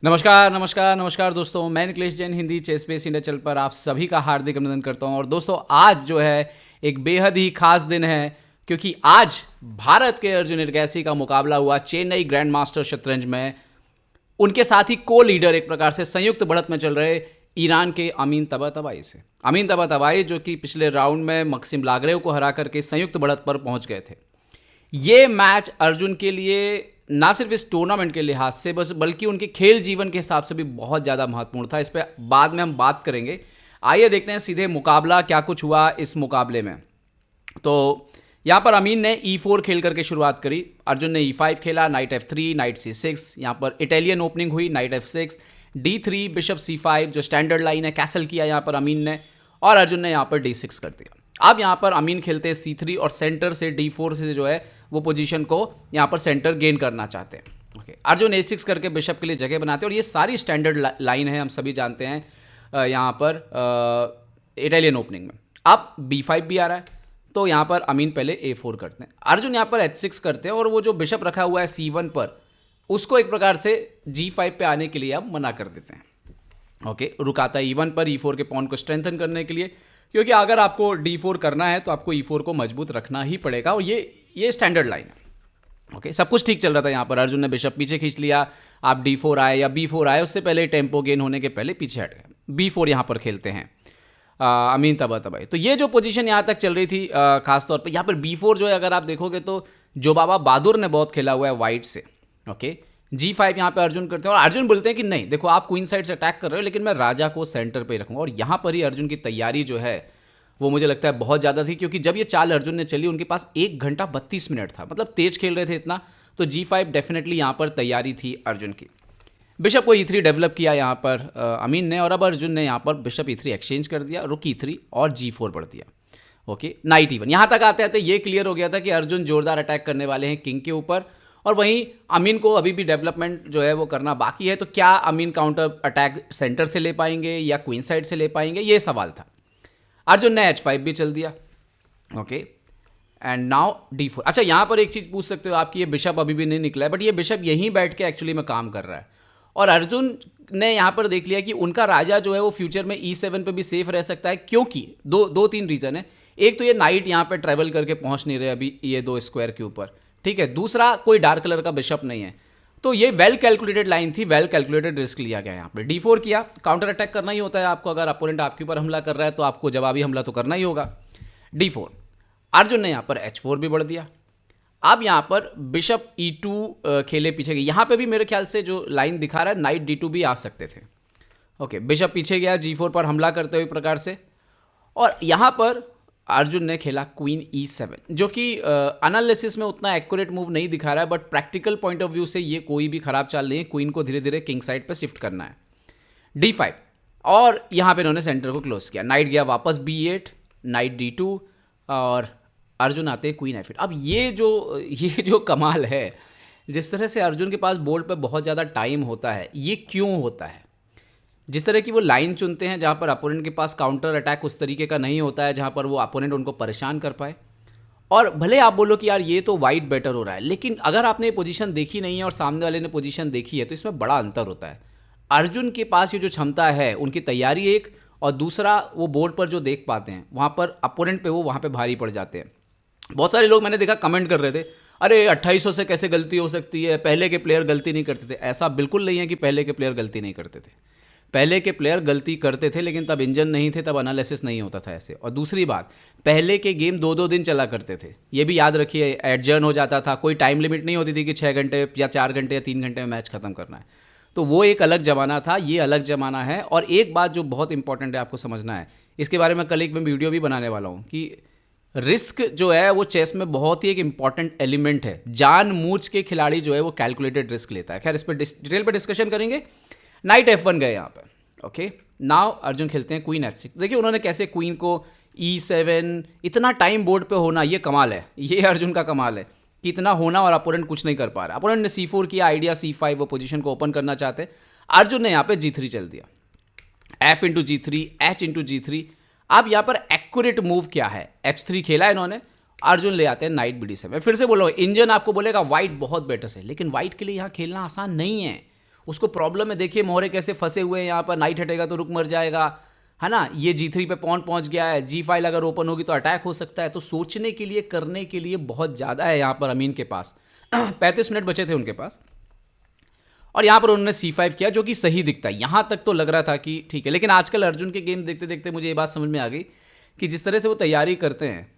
नमस्कार नमस्कार नमस्कार दोस्तों, मैं Nikhilesh Jain Hindi ChessBase India channel पर आप सभी का हार्दिक अभिनंदन करता हूं। और दोस्तों, आज जो है एक बेहद ही खास दिन है, क्योंकि आज भारत के अर्जुन एरगैसी का मुकाबला हुआ चेन्नई ग्रैंड मास्टर शतरंज में। उनके साथ ही को लीडर एक प्रकार से संयुक्त बढ़त में चल रहे ईरान के अमीन तबाताबाई से। अमीन तबाताबाई जो कि पिछले राउंड में मक्सिम लागरेव को हरा करके संयुक्त बढ़त पर पहुंच गए थे। ये मैच अर्जुन के लिए ना सिर्फ इस टूर्नामेंट के लिहाज से बल्कि उनके खेल जीवन के हिसाब से भी बहुत ज़्यादा महत्वपूर्ण था। इस पर बाद में हम बात करेंगे। आइए देखते हैं सीधे मुकाबला क्या कुछ हुआ इस मुकाबले में। तो यहाँ पर अमीन ने E4 खेल करके शुरुआत करी। अर्जुन ने E5 खेला, नाइट F3, नाइट C6। यहाँ पर इटालियन ओपनिंग हुई, night F6, D3, bishop C5 जो स्टैंडर्ड लाइन है, कैसल किया यहाँ पर अमीन ने, और अर्जुन ने यहाँ पर D6 कर दिया। अब यहाँ पर अमीन खेलते हैं C3 और सेंटर से D4 से जो है वो पोजीशन को यहाँ पर सेंटर गेन करना चाहते हैं। ओके, अर्जुन A6 करके बिशप के लिए जगह बनाते हैं, और ये सारी स्टैंडर्ड लाइन है, हम सभी जानते हैं यहाँ पर इटालियन ओपनिंग में। अब B5 भी आ रहा है, तो यहाँ पर अमीन पहले A4 करते हैं। अर्जुन यहाँ पर H6 करते हैं, और वो जो बिशप रखा हुआ है C1 पर, उसको एक प्रकार से G5 पे आने के लिए अब मना कर देते हैं। ओके, रुकाता है E1 पर E4 के पॉन को स्ट्रेंथन करने के लिए, क्योंकि अगर आपको D4 करना है तो आपको E4 को मजबूत रखना ही पड़ेगा, और ये स्टैंडर्ड लाइन है। ओके, सब कुछ ठीक चल रहा था। यहाँ पर अर्जुन ने बिशप पीछे खींच लिया, आप D4 आए या B4 आए, उससे पहले टेम्पो गेन होने के पहले पीछे हट गए। B4 यहाँ पर खेलते हैं अमीन तबाताबाई। तो ये जो पोजीशन यहाँ तक चल रही थी, खासतौर पे यहाँ पर B4 जो है, अगर आप देखोगे तो जो बाबा बहादुर ने बहुत खेला हुआ है वाइट से। ओके, G5 यहाँ पे अर्जुन करते हैं, और अर्जुन बोलते हैं कि नहीं देखो, आप क्वीन साइड से अटैक कर रहे हो, लेकिन मैं राजा को सेंटर पे ही रखूंगा। और यहाँ पर ही अर्जुन की तैयारी जो है वो मुझे लगता है बहुत ज़्यादा थी, क्योंकि जब ये चाल अर्जुन ने चली उनके पास 1 घंटा 32 मिनट था, मतलब तेज खेल रहे थे इतना। तो G5 डेफिनेटली यहाँ पर तैयारी थी अर्जुन की। बिशप को E3 डेवलप किया यहाँ पर अमीन ने, और अब अर्जुन ने यहाँ पर बिशप E3 एक्सचेंज कर दिया, रुक E3 और G4 बढ़ दिया। Okay, night E1। यहाँ तक आते आते ये क्लियर हो गया था कि अर्जुन जोरदार अटैक करने वाले हैं किंग के ऊपर, और वहीं अमीन को अभी भी डेवलपमेंट जो है वो करना बाकी है। तो क्या अमीन काउंटर अटैक सेंटर से ले पाएंगे या क्वीन साइड से ले पाएंगे, ये सवाल था। अर्जुन ने H5 भी चल दिया। Okay, and now D4। अच्छा, यहाँ पर एक चीज़ पूछ सकते हो आप कि ये बिशप अभी भी नहीं निकला है, बट ये बिशप यहीं बैठ के एक्चुअली में काम कर रहा है, और अर्जुन ने यहाँ पर देख लिया कि उनका राजा जो है वो फ्यूचर में E7 पे भी सेफ रह सकता है, क्योंकि दो तीन रीज़न है। एक तो ये नाइट यहाँ पे ट्रेवल करके पहुँच नहीं रहे अभी ये 2 स्क्वायर के ऊपर, ठीक है। दूसरा, कोई डार्क कलर का बिशप नहीं है। तो ये वेल कैलकुलेटेड लाइन थी, वेल कैलकुलेटेड रिस्क लिया गया। यहाँ पे D4 किया, काउंटर अटैक करना ही होता है आपको। अगर अपोनेंट आपके ऊपर हमला कर रहा है तो आपको जवाबी हमला तो करना ही होगा। D4, अर्जुन ने यहाँ पर H4 भी बढ़ दिया। अब यहाँ पर बिशप E2 खेले पीछे गए। यहाँ पे भी मेरे ख्याल से जो लाइन दिखा रहा है नाइट D2 भी आ सकते थे। ओके, बिशप पीछे गया G4 पर हमला करते हुए प्रकार से, और यहाँ पर अर्जुन ने खेला क्वीन E7, जो कि एनालिसिस में उतना एक्यूरेट मूव नहीं दिखा रहा है, but practical point of view से ये कोई भी खराब चाल नहीं है। क्वीन को धीरे धीरे किंग साइड पे शिफ्ट करना है। D5, और यहाँ पे इन्होंने सेंटर को क्लोज किया। नाइट गया वापस B8, नाइट D2, और अर्जुन आते हैं क्वीन F8। अब ये जो कमाल है, जिस तरह से अर्जुन के पास बोर्ड पे बहुत ज़्यादा टाइम होता है, ये क्यों होता है? जिस तरह की वो लाइन चुनते हैं जहाँ पर अपोनेंट के पास काउंटर अटैक उस तरीके का नहीं होता है जहाँ पर वो अपोनेंट उनको परेशान कर पाए। और भले आप बोलो कि यार ये तो वाइट बेटर हो रहा है, लेकिन अगर आपने ये पोजीशन देखी नहीं है और सामने वाले ने पोजीशन देखी है, तो इसमें बड़ा अंतर होता है। अर्जुन के पास ये जो क्षमता है, उनकी तैयारी एक, और दूसरा वो बोर्ड पर जो देख पाते हैं वहाँ पर अपोनेंट पे वो वहाँ पर भारी पड़ जाते हैं। बहुत सारे लोग मैंने देखा कमेंट कर रहे थे, अरे 2800 से कैसे गलती हो सकती है, पहले के प्लेयर गलती नहीं करते थे। ऐसा बिल्कुल नहीं है कि पहले के प्लेयर गलती नहीं करते थे। पहले के प्लेयर गलती करते थे, लेकिन तब इंजन नहीं थे, तब एनालिसिस नहीं होता था ऐसे। और दूसरी बात, पहले के गेम 2-2 दिन चला करते थे, ये भी याद रखिए। एडजर्न हो जाता था, कोई टाइम लिमिट नहीं होती थी कि 6 घंटे या 4 घंटे या 3 घंटे में मैच खत्म करना है। तो वो एक अलग ज़माना था, ये अलग ज़माना है। और एक बात जो बहुत इंपॉर्टेंट है आपको समझना है, इसके बारे में कल एक मैं वीडियो भी बनाने वाला हूँ, कि रिस्क जो है वो चेस में बहुत ही एक इंपॉर्टेंट एलिमेंट है। जानबूझ के खिलाड़ी जो है वो कैलकुलेटेड रिस्क लेता है। खैर, इस पर डिटेल पर डिस्कशन करेंगे। नाइट F1 गए यहाँ पर। ओके, नाउ अर्जुन खेलते हैं क्वीन F6। देखिए उन्होंने कैसे क्वीन को E7, इतना टाइम बोर्ड पे होना, ये कमाल है, ये अर्जुन का कमाल है कि इतना होना और अपोनेंट कुछ नहीं कर पा रहा। अपोनेंट ने C4 किया, आइडिया C5, वो पोजीशन को ओपन करना चाहते। अर्जुन ने यहाँ पे G3 चल दिया, F into G3, H into G3। अब यहाँ पर एक्यूरेट मूव क्या है, H3 खेला इन्होंने, अर्जुन ले आते हैं नाइट BD7। मैं फिर से बोल रहा हूँ, इंजन आपको बोलेगा वाइट बहुत बेटर है, लेकिन वाइट के लिए यहाँ खेलना आसान नहीं है। उसको प्रॉब्लम है, देखिए मोहरे कैसे फंसे हुए हैं यहाँ पर, नाइट हटेगा तो रुक मर जाएगा, है ना, ये G3 पे पॉन पहुंच गया है, जी फाइल अगर ओपन होगी तो अटैक हो सकता है। तो सोचने के लिए, करने के लिए बहुत ज़्यादा है यहाँ पर अमीन के पास। 35 मिनट बचे थे उनके पास, और यहाँ पर उन्होंने C5 किया, जो कि सही दिखता है। यहाँ तक तो लग रहा था कि ठीक है, लेकिन आजकल अर्जुन के गेम देखते देखते मुझे ये बात समझ में आ गई कि जिस तरह से वो तैयारी करते हैं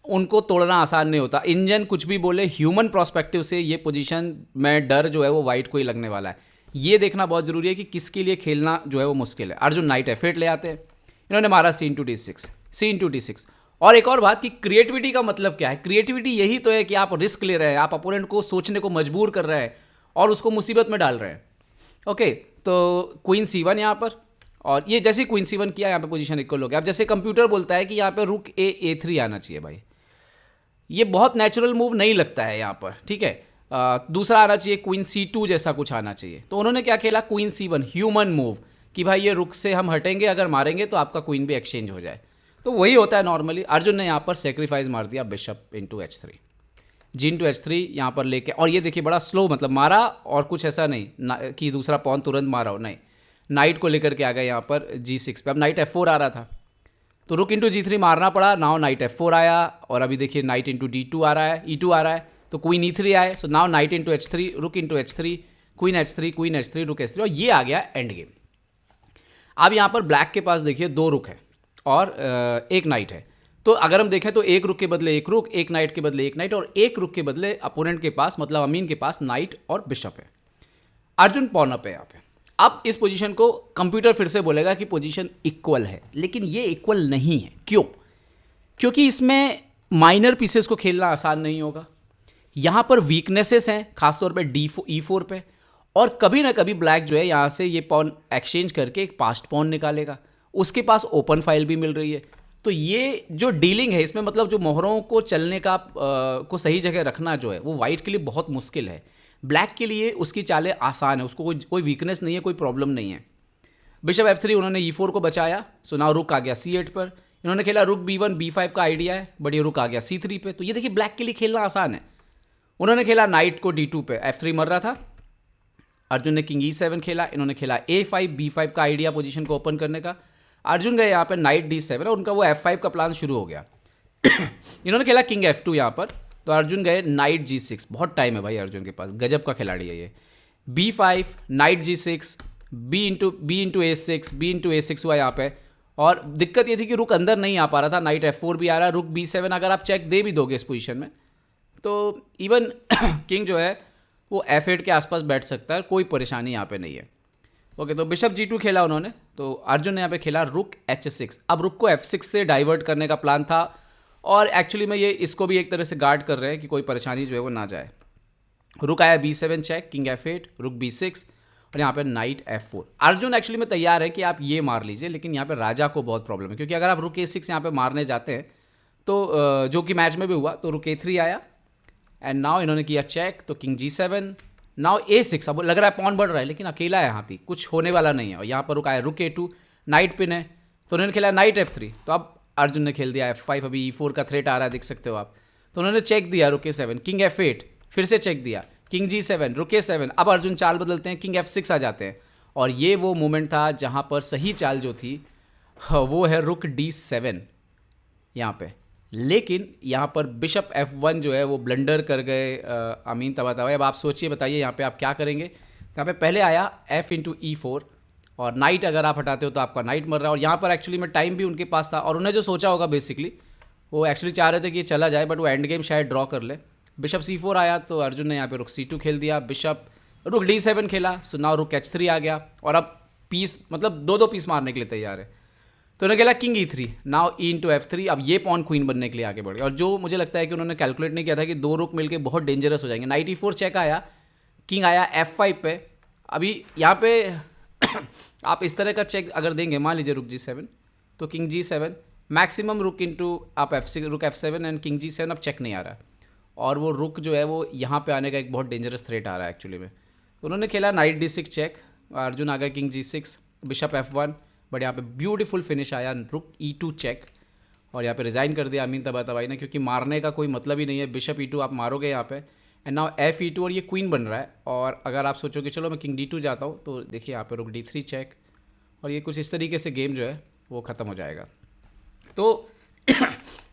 उनको तोड़ना आसान नहीं होता। इंजन कुछ भी बोले, ह्यूमन प्रोस्पेक्टिव से ये पोजीशन में डर जो है वो वाइट को ही लगने वाला है। ये देखना बहुत ज़रूरी है कि किसके लिए खेलना जो है वो मुश्किल है। अर्जुन नाइट F8 ले आते हैं, इन्होंने मारा C into D6। और एक और बात कि क्रिएटिविटी का मतलब क्या है? क्रिएटिविटी यही तो है कि आप रिस्क ले रहे हैं, आप अपोनेंट को सोचने को मजबूर कर रहे हैं और उसको मुसीबत में डाल रहे हैं। ओके, तो क्वीन C1 यहाँ पर, और ये जैसे क्वीन C1 किया यहाँ पे पोजीशन इक्वल हो गया। अब जैसे कंप्यूटर बोलता है कि यहाँ पे रुक A3 आना चाहिए भाई, ये बहुत नेचुरल मूव नहीं लगता है यहाँ पर, ठीक है। दूसरा आना चाहिए क्वीन C2 जैसा कुछ आना चाहिए। तो उन्होंने क्या खेला, क्वीन C1, ह्यूमन मूव, कि भाई ये रुक से हम हटेंगे, अगर मारेंगे तो आपका क्वीन भी एक्सचेंज हो जाए। तो वही होता है नॉर्मली। अर्जुन ने यहाँ पर सेक्रीफाइस मार दिया bishop into H3, G into H3 यहाँ पर लेके, और ये देखिए बड़ा स्लो, मतलब मारा और कुछ ऐसा नहीं कि दूसरा पॉन तुरंत मारा हो, नहीं, नाइट को लेकर के आ गए यहाँ पर G6 पे। अब नाइट F4 आ रहा था तो रुक इंटू G3 मारना पड़ा, नाउ नाइट F4 आया, और अभी देखिए नाइट इंटू D2 आ रहा है, E2 आ रहा है, तो क्वीन E3 आए, so now night into H3, रुक इंटू H3, क्वीन H3, रुक H3, और ये आ गया एंड गेम। अब यहाँ पर ब्लैक के पास देखिए 2 रुक है और एक नाइट है। तो अगर हम देखें तो एक रुक के बदले एक रुक, एक नाइट के बदले एक नाइट, और एक रुक के बदले अपोनेंट के पास, मतलब अमीन के पास, नाइट और बिशप है। अर्जुन पॉन अप है यहाँ पे। अब इस पोजीशन को कंप्यूटर फिर से बोलेगा कि पोजीशन इक्वल है, लेकिन ये इक्वल नहीं है। क्यों? क्योंकि इसमें माइनर पीसेस को खेलना आसान नहीं होगा। यहाँ पर वीकनेसेस हैं, खासतौर पे E4 पे, और कभी ना कभी ब्लैक जो है यहाँ से ये पॉन एक्सचेंज करके एक पास्ट पॉन निकालेगा, उसके पास ओपन फाइल भी मिल रही है। तो ये जो डीलिंग है इसमें, मतलब जो मोहरों को चलने का को सही जगह रखना जो है वो वाइट के लिए बहुत मुश्किल है। ब्लैक के लिए उसकी चालें आसान है, उसको कोई वीकनेस नहीं है, कोई प्रॉब्लम नहीं है। बिशप F3 उन्होंने E4 को बचाया, सो नाउ रुक आ गया C8 पर। इन्होंने खेला रुक B1, B5 का आइडिया है, बट ये रुक आ गया C3 पे। तो ये देखिए ब्लैक के लिए खेलना आसान है। उन्होंने खेला नाइट को D2 पे, F3 मर रहा था, अर्जुन ने किंग E7 खेला, इन्होंने खेला A5, B5 का आइडिया पोजीशन को ओपन करने का। अर्जुन गए यहाँ पर नाइट D7 और उनका वो F5 का प्लान शुरू हो गया। इन्होंने खेला किंग F2 यहाँ पर, तो अर्जुन गए नाइट G6। बहुत टाइम है भाई अर्जुन के पास, गजब का खिलाड़ी है ये। B5, night G6, B into A6 हुआ यहाँ पे, और दिक्कत ये थी कि रुक अंदर नहीं आ पा रहा था। नाइट F4 भी आ रहा है, रुक B7 अगर आप चेक दे भी दोगे इस पोजीशन में तो इवन किंग जो है वो F8 के आसपास बैठ सकता है, कोई परेशानी यहाँ पे नहीं है। ओके, तो बिशप G2 खेला उन्होंने, तो अर्जुन ने यहाँ पे खेला रुक H6। अब रुक को F6 से डाइवर्ट करने का प्लान था, और एक्चुअली में ये इसको भी एक तरह से गार्ड कर रहे हैं कि कोई परेशानी जो है वो ना जाए। रुक आया B7 चेक, किंग F8, रुक B6, और यहाँ पे नाइट F4। अर्जुन एक्चुअली में तैयार है कि आप ये मार लीजिए, लेकिन यहाँ पे राजा को बहुत प्रॉब्लम है, क्योंकि अगर आप रुक A6 यहाँ पे मारने जाते हैं तो जो कि मैच में भी हुआ, तो रुक A3 आया, एंड नाउ इन्होंने किया चेक, तो किंग G7, नाउ A6। अब लग रहा है पॉन बढ़ रहा है, लेकिन अकेला है हाथी, कुछ होने वाला नहीं है। और यहाँ पर रुक आया रुक A2, नाइट पिन है, तो उन्होंने खेला नाइट F3। तो अब अर्जुन ने खेल दिया F5, अभी E4 का थ्रेट आ रहा है, देख सकते हो आप। तो उन्होंने चेक दिया रुक A7, किंग F8, फिर से चेक दिया, किंग G7, रुक A7। अब अर्जुन चाल बदलते हैं, किंग F6 आ जाते हैं, और ये वो मोमेंट था जहाँ पर सही चाल जो थी वो है रुक D7 यहाँ पे। लेकिन यहाँ पर बिशप F1 जो है वो ब्लंडर कर गए अमीन तबातबाई। अब आप सोचिए, बताइए यहाँ पे आप क्या करेंगे। यहाँ पे पहले आया F इंटू E4, और नाइट अगर आप हटाते हो तो आपका नाइट मर रहा है, और यहाँ पर एक्चुअली में टाइम भी उनके पास था, और उन्हें जो सोचा होगा बेसिकली वो एक्चुअली चाह रहे थे कि ये चला जाए, बट वो एंड गेम शायद ड्रॉ कर ले। बिशप C4 आया, तो अर्जुन ने यहाँ पे रुक C2 खेल दिया, बिशप रुक D7 खेला, सो नाउ रुक H3 आ गया, और अब पीस मतलब दो पीस मारने के लिए तैयार है। तो उन्होंने खेला king E3, now E into F3। अब ये पॉन क्वीन बनने के लिए आगे बढ़ गया, और जो मुझे लगता है कि उन्होंने कैलकुलेट नहीं किया था कि 2 रुक मिलके बहुत डेंजरस हो जाएंगे। नाइट E4 चेक आया, किंग आया F5 पे। अभी यहाँ पे आप इस तरह का चेक अगर देंगे, मान लीजिए रुक G7, तो किंग G7, मैक्सिमम रुक इंटू आप F6, रुक F7 एंड किंग G7। अब चेक नहीं आ रहा, और वो रुक जो है वो यहाँ पे आने का एक बहुत डेंजरस थ्रेट आ रहा है एक्चुअली में। तो उन्होंने खेला नाइट D6 चेक, अर्जुन आ गया king G6, bishop F1, but यहाँ पे ब्यूटीफुल फिनिश आया, रुक E2 चेक, और यहाँ पे रिज़ाइन कर दिया अमीन तबातबाई ने, क्योंकि मारने का कोई मतलब ही नहीं है। बिशप E2 आप मारोगे यहाँ पे, एंड नाउ F E2 और ये क्वीन बन रहा है। और अगर आप सोचो कि चलो मैं किंग D2 जाता हूँ तो देखिए यहाँ पे रुक D3 चेक, और ये कुछ इस तरीके से गेम जो है वो ख़त्म हो जाएगा। तो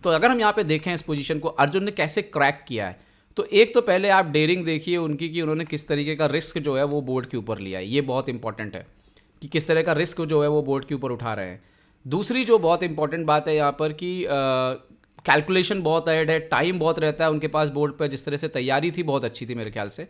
तो अगर हम यहाँ पे देखें इस पोजीशन को अर्जुन ने कैसे क्रैक किया है, तो एक तो पहले आप डेयरिंग देखिए उनकी कि उन्होंने किस तरीके का रिस्क जो है वो बोर्ड के ऊपर लिया है। ये बहुत इंपॉर्टेंट है कि किस तरह का रिस्क जो है वो बोर्ड के ऊपर उठा रहे हैं। दूसरी जो बहुत इंपॉर्टेंट बात है यहाँ पर कि कैलकुलेशन बहुत ऐड है, टाइम बहुत रहता है उनके पास बोर्ड पर, जिस तरह से तैयारी थी बहुत अच्छी थी मेरे ख्याल से।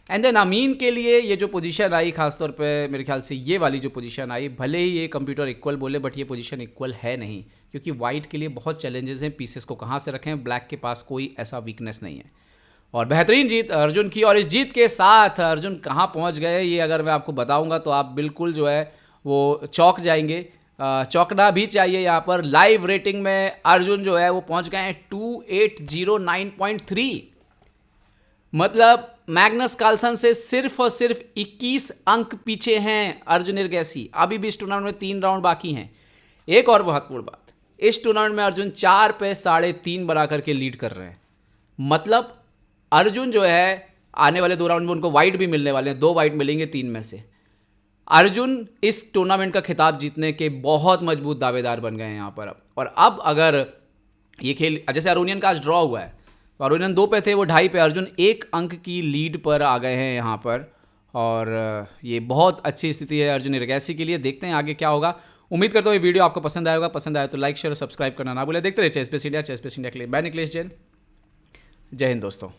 एंड देन अमीन के लिए ये जो पोजीशन आई खासतौर पे मेरे ख्याल से ये वाली जो पोजीशन आई, भले ही ये कंप्यूटर इक्वल बोले बट ये पोजीशन इक्वल है नहीं, क्योंकि वाइट के लिए बहुत चैलेंजेस हैं पीसेस को कहाँ से रखें। ब्लैक के पास कोई ऐसा वीकनेस नहीं है। और बेहतरीन जीत अर्जुन की, और इस जीत के साथ अर्जुन कहाँ पहुँच गए ये अगर मैं आपको बताऊँगा तो आप बिल्कुल जो है वो चौंक जाएंगे। चौंकना भी चाहिए। यहाँ पर लाइव रेटिंग में अर्जुन जो है वो पहुँच गए हैं 2809.3, मतलब मैग्नस कार्लसन से सिर्फ और सिर्फ 21 अंक पीछे हैं अर्जुन एरगैसी। अभी भी इस टूर्नामेंट में 3 राउंड बाकी हैं। एक और महत्वपूर्ण बात, इस टूर्नामेंट में अर्जुन 4 पे 3.5 बना करके लीड कर रहे हैं। मतलब अर्जुन जो है आने वाले 2 राउंड में उनको वाइट भी मिलने वाले हैं, 2 वाइट मिलेंगे 3 में से। अर्जुन इस टूर्नामेंट का खिताब जीतने के बहुत मजबूत दावेदार बन गए हैं यहाँ पर अब। और अब अगर ये खेल, जैसे अरुणियन का आज ड्रॉ हुआ है, तो अरुणियन 2 पे थे, वो 2.5 पे, अर्जुन 1 अंक की लीड पर आ गए हैं यहाँ पर। और ये बहुत अच्छी स्थिति है अर्जुन एरगैसी के लिए। देखते हैं आगे क्या होगा। उम्मीद करता हूँ ये वीडियो आपको पसंद आएगा। पसंद आया तो लाइक शेयर और सब्सक्राइब करना ना भूलें। देखते रहे चेस बेस इंडिया के लिए। मैं निकलेश जैन, जय हिंद दोस्तों।